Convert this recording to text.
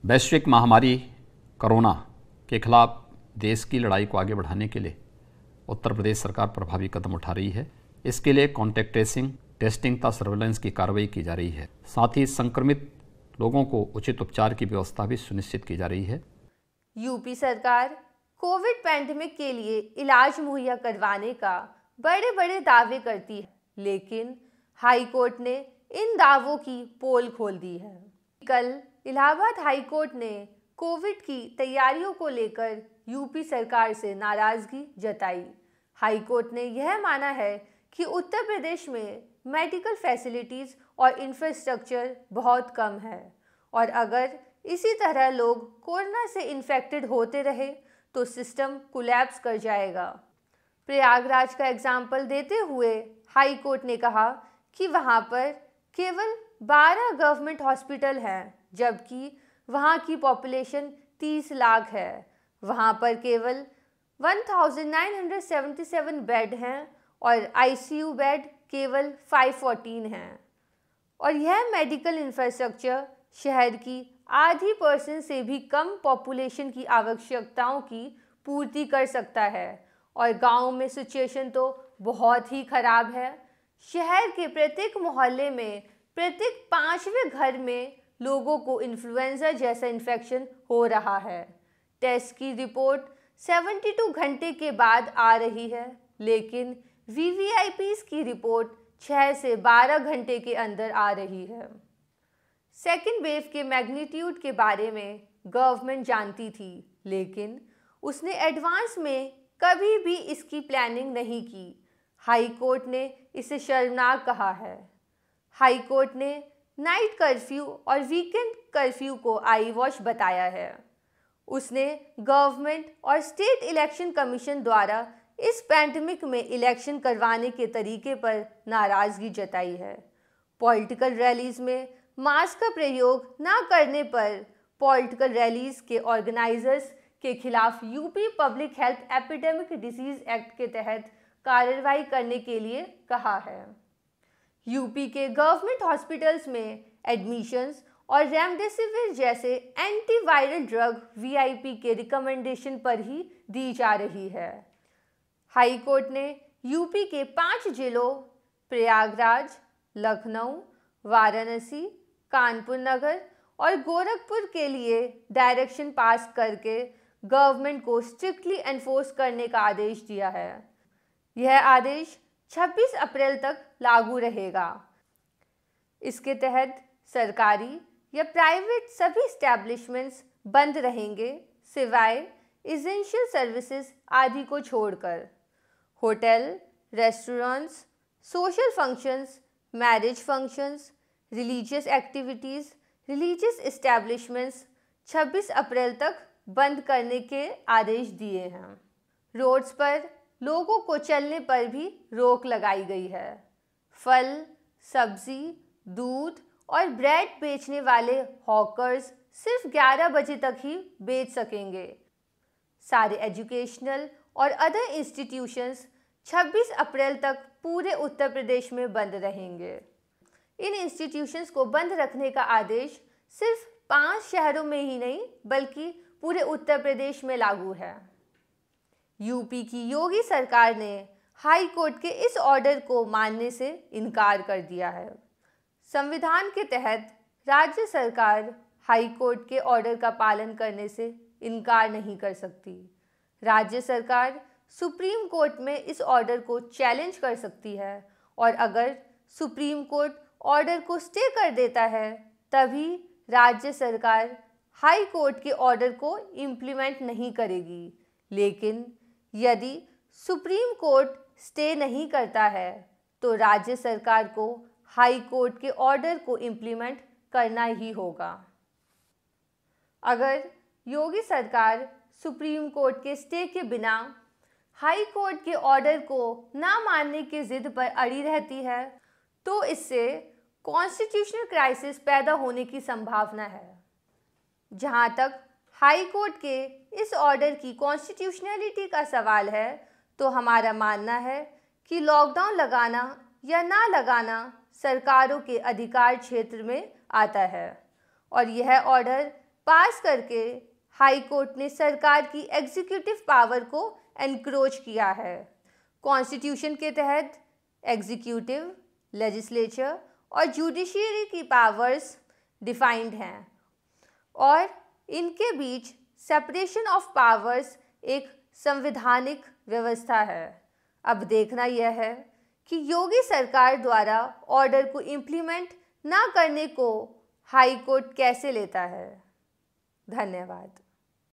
वैश्विक महामारी कोरोना के खिलाफ देश की लड़ाई को आगे बढ़ाने के लिए उत्तर प्रदेश सरकार प्रभावी कदम उठा रही है। इसके लिए कॉन्टैक्ट ट्रेसिंग, टेस्टिंग तथा सर्वेलेंस की कार्रवाई की जा रही है। साथ ही संक्रमित लोगों को उचित उपचार की व्यवस्था भी सुनिश्चित की जा रही है। यूपी सरकार कोविड पैंडेमिक के लिए इलाज मुहैया करवाने का बड़े बड़े दावे करती है, लेकिन हाई कोर्ट ने इन दावों की पोल खोल दी है। कल इलाहाबाद हाई कोर्ट ने कोविड की तैयारियों को लेकर यूपी सरकार से नाराजगी जताई। हाई कोर्ट ने यह माना है कि उत्तर प्रदेश में मेडिकल फैसिलिटीज़ और इंफ्रास्ट्रक्चर बहुत कम है और अगर इसी तरह लोग कोरोना से इन्फेक्टेड होते रहे तो सिस्टम कोलैप्स कर जाएगा। प्रयागराज का एग्जाम्पल देते हुए हाई कोर्ट ने कहा कि वहाँ पर केवल 12 गवर्नमेंट हॉस्पिटल हैं, जबकि वहाँ की पॉपुलेशन 30 लाख है। वहाँ पर केवल 1977 बेड हैं और आईसीयू बेड केवल 514 हैं और यह मेडिकल इंफ्रास्ट्रक्चर शहर की आधी % से भी कम पॉपुलेशन की आवश्यकताओं की पूर्ति कर सकता है और गांव में सिचुएशन तो बहुत ही ख़राब है। शहर के प्रत्येक मोहल्ले में प्रत्येक 5वें घर में लोगों को इन्फ्लुएंजा जैसा इन्फेक्शन हो रहा है। टेस्ट की रिपोर्ट 72 घंटे के बाद आ रही है, लेकिन वीवीआईपीज़ की रिपोर्ट 6 से 12 घंटे के अंदर आ रही है। सेकेंड वेव के मैग्नीट्यूड के बारे में गवर्नमेंट जानती थी, लेकिन उसने एडवांस में कभी भी इसकी प्लानिंग नहीं की। हाई कोर्ट ने इसे शर्मनाक कहा है। हाई कोर्ट ने नाइट कर्फ्यू और वीकेंड कर्फ्यू को आई वॉश बताया है। उसने गवर्नमेंट और स्टेट इलेक्शन कमीशन द्वारा इस पैंडेमिक में इलेक्शन करवाने के तरीके पर नाराज़गी जताई है। पॉलिटिकल रैलीज़ में मास्क का प्रयोग न करने पर पॉलिटिकल रैलीज़ के ऑर्गेनाइजर्स के खिलाफ UP public health epidemic disease act के तहत कार्रवाई करने के लिए कहा है। यूपी के गवर्नमेंट हॉस्पिटल्स में एडमिशन्स और रेमडेसिविर जैसे एंटीवायरल ड्रग वीआईपी के रिकमेंडेशन पर ही दी जा रही है। हाई कोर्ट ने यूपी के 5 जिलों प्रयागराज, लखनऊ, वाराणसी, कानपुर नगर और गोरखपुर के लिए डायरेक्शन पास करके गवर्नमेंट को स्ट्रिक्टली एनफोर्स करने का आदेश दिया है। यह आदेश 26 अप्रैल तक लागू रहेगा। इसके तहत सरकारी या प्राइवेट सभी एस्टैब्लिशमेंट्स बंद रहेंगे, सिवाय एसेंशियल सर्विसेज आदि को छोड़कर। Hotel, restaurants, social functions, marriage functions, religious activities, religious establishments 26 अप्रैल तक बंद करने के आदेश दिए हैं। रोड्स पर लोगों को चलने पर भी रोक लगाई गई है। फल, सब्जी, दूध और ब्रेड बेचने वाले हॉकर्स सिर्फ 11 बजे तक ही बेच सकेंगे। सारे एजुकेशनल और अदर इंस्टीट्यूशंस 26 अप्रैल तक पूरे उत्तर प्रदेश में बंद रहेंगे। इन इंस्टीट्यूशंस को बंद रखने का आदेश सिर्फ 5 शहरों में ही नहीं बल्कि पूरे उत्तर प्रदेश में लागू है। यूपी की योगी सरकार ने हाई कोर्ट के इस ऑर्डर को मानने से इनकार कर दिया है। संविधान के तहत राज्य सरकार हाई कोर्ट के ऑर्डर का पालन करने से इनकार नहीं कर सकती। राज्य सरकार सुप्रीम कोर्ट में इस ऑर्डर को चैलेंज कर सकती है और अगर सुप्रीम कोर्ट ऑर्डर को स्टे कर देता है, तभी राज्य सरकार हाई कोर्ट के ऑर्डर को इम्प्लीमेंट नहीं करेगी। लेकिन यदि सुप्रीम कोर्ट स्टे नहीं करता है तो राज्य सरकार को हाई कोर्ट के ऑर्डर को इम्प्लीमेंट करना ही होगा। अगर योगी सरकार सुप्रीम कोर्ट के स्टे के बिना हाई कोर्ट के ऑर्डर को ना मानने की जिद पर अड़ी रहती है तो इससे कॉन्स्टिट्यूशनल क्राइसिस पैदा होने की संभावना है। जहां तक हाई कोर्ट के इस ऑर्डर की कॉन्स्टिट्यूशनलिटी का सवाल है तो हमारा मानना है कि लॉकडाउन लगाना या ना लगाना सरकारों के अधिकार क्षेत्र में आता है और यह ऑर्डर पास करके हाई कोर्ट ने सरकार की एग्जीक्यूटिव पावर को एनक्रोच किया है। कॉन्स्टिट्यूशन के तहत एग्जीक्यूटिव, लेजिस्लेचर और जुडिशरी की पावर्स डिफाइंड हैं और इनके बीच सेपरेशन ऑफ पावर्स एक संवैधानिक व्यवस्था है। अब देखना यह है कि योगी सरकार द्वारा ऑर्डर को इम्प्लीमेंट ना करने को हाई कोर्ट कैसे लेता है। धन्यवाद।